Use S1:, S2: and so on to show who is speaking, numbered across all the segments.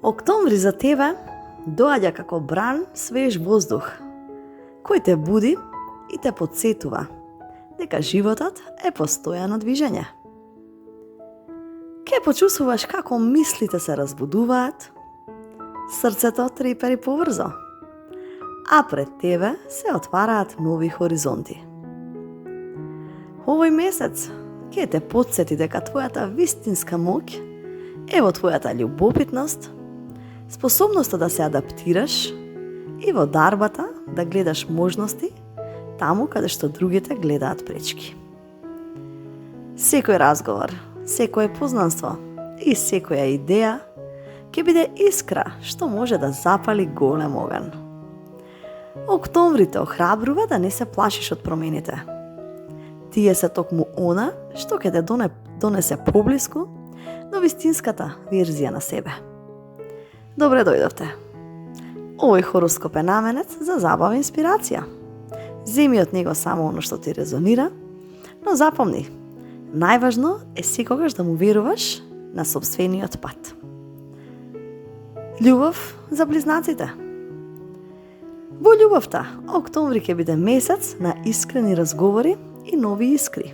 S1: Октомври за тебе доаѓа како бран свеж воздух, кој те буди и те потсетува дека животот е постојано движење. Ке почувствуваш како мислите се разбудуваат, срцето трепери поврзо, а пред тебе се отвараат нови хоризонти. Овој месец ке те потсети дека твојата вистинска моќ е во твојата љубопитност, способноста да се адаптираш и во дарбата да гледаш можности таму каде што другите гледаат пречки. Секој разговор, секое познанство и секоја идеја ќе биде искра што може да запали голем оган. Октомври те охрабрува да не се плашиш од промените. Тие се токму она што ќе те донесе поблиску до вистинската верзија на себе. Добре дојдовте. Овој хороскоп е наменет за забава и инспирација. Земи од него само оно што ти резонира, но запомни, најважно е секогаш да му веруваш на сопствениот пат. Љубов за близнаците. Во љубовта, октомври ќе биде месец на искрени разговори и нови искри.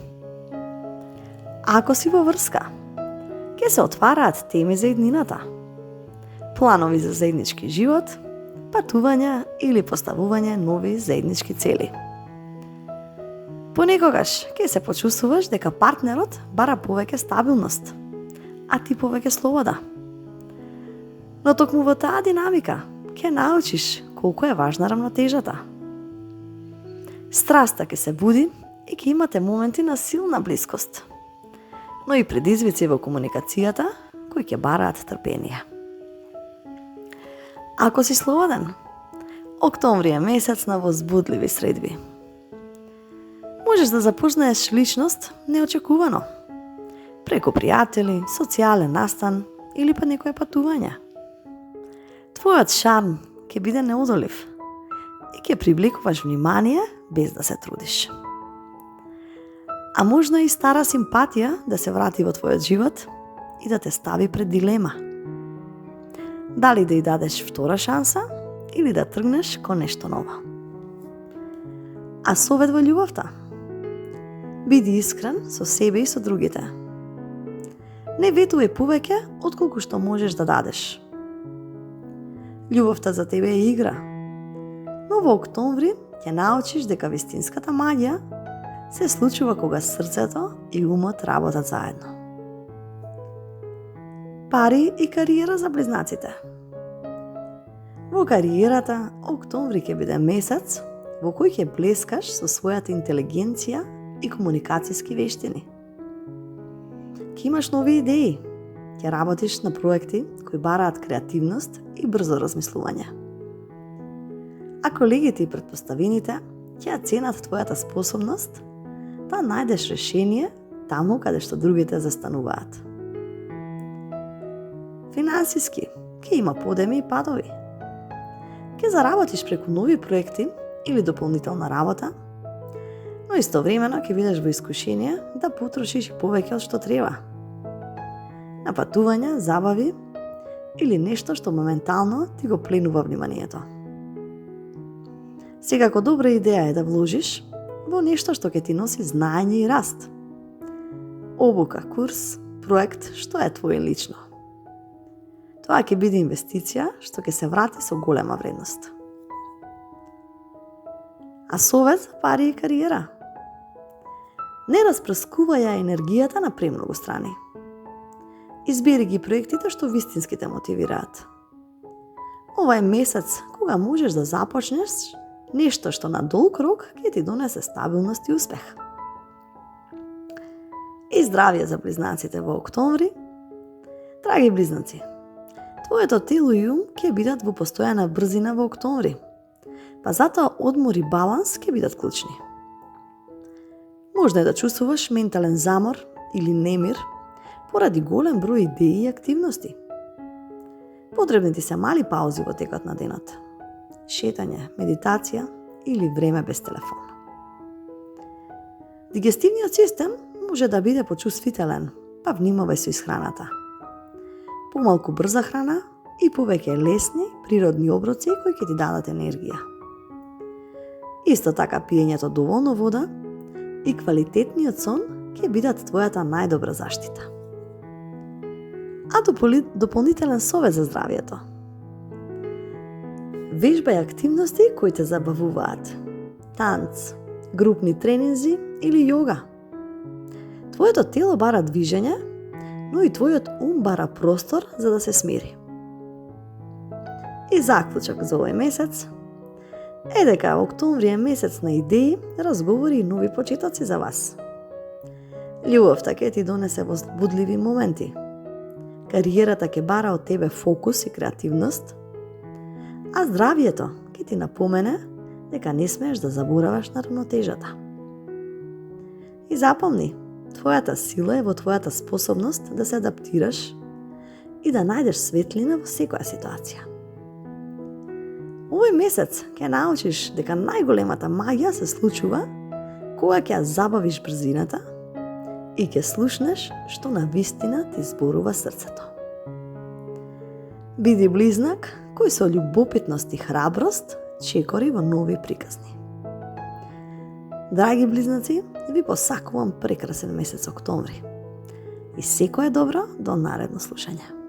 S1: Ако си во врска, ќе се отвараат теми за иднината, планови за заеднички живот, патувања или поставување нови заеднички цели. Понекогаш ќе се почувствуваш дека партнерот бара повеќе стабилност, а ти повеќе слобода. Но токму во таа динамика ќе научиш колку е важна равнотежата. Страста ќе се буди и ќе имате моменти на силна блискост, но и предизвици во комуникацијата кои ќе бараат трпение. Ако си слободен, октомври е месец на возбудливи средби. Можеш да запознаеш личност неочекувано, преку пријатели, социјален настан или па некое патување. Твојот шарм ќе биде неодолив и ќе привлекуваш внимание без да се трудиш. А можно и стара симпатија да се врати во твојот живот и да те стави пред дилема. Дали да ја дадеш втора шанса или да тргнеш кон нешто ново. А совет во љубовта? Биди искрен со себе и со другите. Не ветувај повеќе отколку што можеш да дадеш. Љубовта за тебе е игра, но во октомври ќе научиш дека вистинската магија се случува кога срцето и умот работат заедно. Пари и кариера за близнаците. Во кариерата, октомври ќе биде месец во кој ќе блескаш со својата интелигенција и комуникацијски вештини. Ќе имаш нови идеи, ќе работиш на проекти кои бараат креативност и брзо размислување. А колегите и претпоставените ќе ценат твојата способност да најдеш решение таму каде што другите застануваат. Финансиски, ќе има подеми и падови. Ќе заработиш преку нови проекти или дополнителна работа, но истовремено ќе бидеш во искушение да потрошиш и повеќе од што треба. На патувања, забави или нешто што моментално ти го пленува вниманието. Секако добра идеја е да вложиш во нешто што ќе ти носи знаење и раст. Обука, курс, проект што е твое лично. Тоа ќе биде инвестиција што ќе се врати со голема вредност. А совет, пари и кариера. Не распрскувај енергијата на премногу страни. Избери ги проектите што вистински те мотивираат. Ова е месец кога можеш да започнеш нешто што на долг рок ќе ти донесе стабилност и успех. И здравје за близнаците во октомври. Драги близнаци, твоето тело и ум ќе бидат во постојана брзина во октомври, па затоа одмор и баланс ќе бидат клучни. Можно е да чувствуваш ментален замор или немир поради голем број идеи и активности. Потребни ти се мали паузи во текот на денот. Шетање, медитација или време без телефон. Дигестивниот систем може да биде почувствителен, па внимавај со исхраната. Помалку брза храна и повеќе лесни, природни оброци кои ќе ти дадат енергија. Исто така пиењето доволно вода и квалитетниот сон ќе бидат твојата најдобра заштита. А дополнителен совет за здравието. Вежбај активности кои те забавуваат. Танц, групни тренинзи или јога. Твоето тело бара движење, но и твојот ум бара простор за да се смири. И заклучок за овој месец е дека октомври е месец на идеи, разговори и нови почетоци за вас. Љубовта ќе ти донесе возбудливи моменти. Кариерата ќе бара од тебе фокус и креативност, а здравието ќе ти напомене дека не смееш да забораваш на равнотежата. И запомни, твојата сила е во твојата способност да се адаптираш и да најдеш светлина во секоја ситуација. Овој месец ќе научиш дека најголемата магија се случува кога ќе ја забавиш брзината и ќе слушнеш што навистина ти зборува срцето. Биди близнак кој со љубопитност и храброст чекори во нови приказни. Драги близнаци, ви посакувам прекрасен месец октомври. И секое добро до наредно слушање.